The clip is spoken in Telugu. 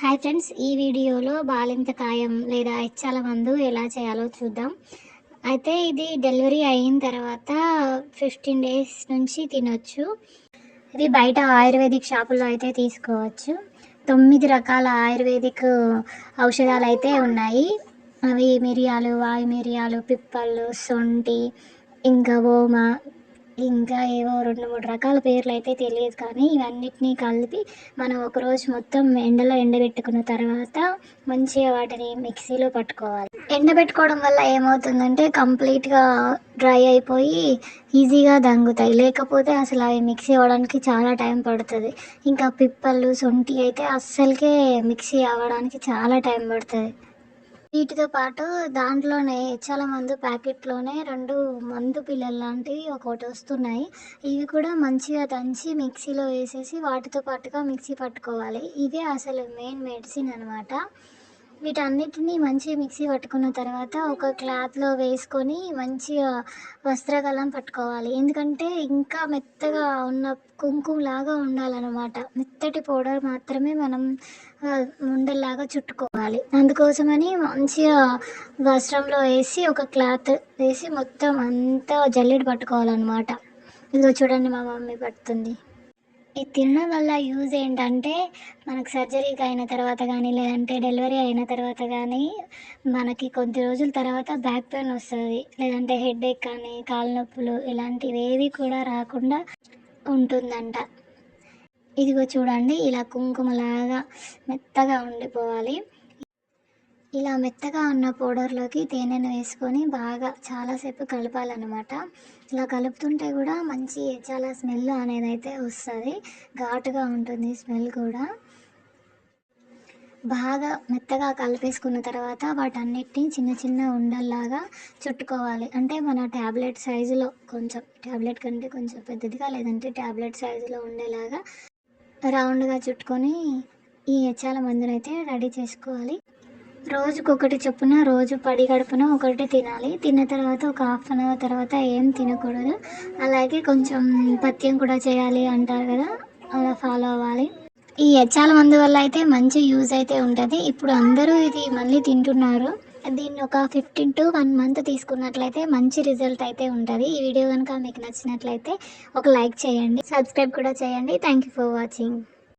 హాయ్ ఫ్రెండ్స్, ఈ వీడియోలో బాలింతకాయం లేదా ఎచ్చాల మందు ఎలా చేయాలో చూద్దాం. అయితే ఇది డెలివరీ అయిన తర్వాత 15 డేస్ నుంచి తినొచ్చు. ఇది బయట ఆయుర్వేదిక్ షాపుల్లో అయితే తీసుకోవచ్చు. 9 రకాల ఆయుర్వేదిక్ ఔషధాలు అయితే ఉన్నాయి. అవి మిరియాలు, వాయు మిరియాలు, పిప్పళ్ళు, సొంటి, ఇంకా ఓమ, ఇంకా ఏవో 2, 3 రకాల పేర్లు అయితే తెలియదు. కానీ ఇవన్నిటినీ కలిపి మనం ఒకరోజు మొత్తం ఎండలో ఎండబెట్టుకున్న తర్వాత మంచిగా వాటిని మిక్సీలో పట్టుకోవాలి. ఎండబెట్టుకోవడం వల్ల ఏమవుతుందంటే కంప్లీట్గా డ్రై అయిపోయి ఈజీగా దంగుతాయి. లేకపోతే అసలు అవి మిక్సీ అవ్వడానికి చాలా టైం పడుతుంది. ఇంకా పిప్పళ్ళు, సొంటి అయితే అస్సలకే మిక్సీ అవ్వడానికి చాలా టైం పడుతుంది. వీటితో పాటు దాంట్లోనే ఎచ్చాల మందు ప్యాకెట్లోనే 2 మందు పిల్లలు లాంటివి ఒకటి వస్తున్నాయి. ఇవి కూడా మంచిగా దంచి మిక్సీలో వేసేసి వాటితో పాటుగా మిక్సీ పట్టుకోవాలి. ఇదే అసలు మెయిన్ మెడిసిన్ అనమాట. వీటన్నిటిని మంచిగా మిక్సీ పట్టుకున్న తర్వాత ఒక క్లాత్లో వేసుకొని మంచిగా వస్త్రకలం పట్టుకోవాలి. ఎందుకంటే ఇంకా మెత్తగా ఉన్న కుంకుమలాగా ఉండాలన్నమాట. మెత్తటి పౌడర్ మాత్రమే మనం ఉండల్లాగా చుట్టుకోవాలి. అందుకోసమని మంచిగా వస్త్రంలో వేసి ఒక క్లాత్ వేసి మొత్తం అంతా జల్లెడ పట్టుకోవాలన్నమాట. ఇదిగో చూడండి, మా మమ్మీ పడుతుంది. ఇది తినడం వల్ల యూజ్ ఏంటంటే మనకు సర్జరీకి అయిన తర్వాత కానీ లేదంటే డెలివరీ అయిన తర్వాత కానీ మనకి కొద్ది రోజుల తర్వాత బ్యాక్ పెయిన్ వస్తుంది, లేదంటే హెడేక్ కానీ కాళ్ళ నొప్పులు ఇలాంటివి ఏవి కూడా రాకుండా ఉంటుందంట. ఇదిగో చూడండి, ఇలా కుంకుమలాగా మెత్తగా ఉండిపోవాలి. ఇలా మెత్తగా ఉన్న పౌడర్లోకి తేనెను వేసుకొని బాగా చాలాసేపు కలపాలన్నమాట. ఇలా కలుపుతుంటే కూడా మంచి చాలా స్మెల్ అనేది అయితే వస్తుంది. ఘాటుగా ఉంటుంది స్మెల్ కూడా. బాగా మెత్తగా కలిపేసుకున్న తర్వాత వాటన్నిటిని చిన్న చిన్న ఉండల్లాగా చుట్టుకోవాలి. అంటే మన ట్యాబ్లెట్ సైజులో, కొంచెం ట్యాబ్లెట్ కంటే కొంచెం పెద్దదిగా లేదంటే ట్యాబ్లెట్ సైజులో ఉండేలాగా రౌండ్గా చుట్టుకొని ఈ ఎచ్చాల మందునైతే రెడీ చేసుకోవాలి. రోజుకొకటి చొప్పున రోజు పడి గడుపున ఒకటి తినాలి. తిన్న తర్వాత ఒక హాఫ్ అన్ అవర్ తర్వాత ఏం తినకూడదు. అలాగే కొంచెం పథ్యం కూడా చేయాలి అంటారు కదా, అలా ఫాలో అవ్వాలి. ఈ ఎచ్చాల మందు వల్ల అయితే మంచి యూజ్ అయితే ఉంటుంది. ఇప్పుడు అందరూ ఇది మళ్ళీ తింటున్నారు. దీన్ని ఒక 15 to 1 month తీసుకున్నట్లయితే మంచి రిజల్ట్ అయితే ఉంటుంది. ఈ వీడియో కనుక మీకు నచ్చినట్లయితే ఒక లైక్ చేయండి, సబ్స్క్రైబ్ కూడా చేయండి. Thank you for watching.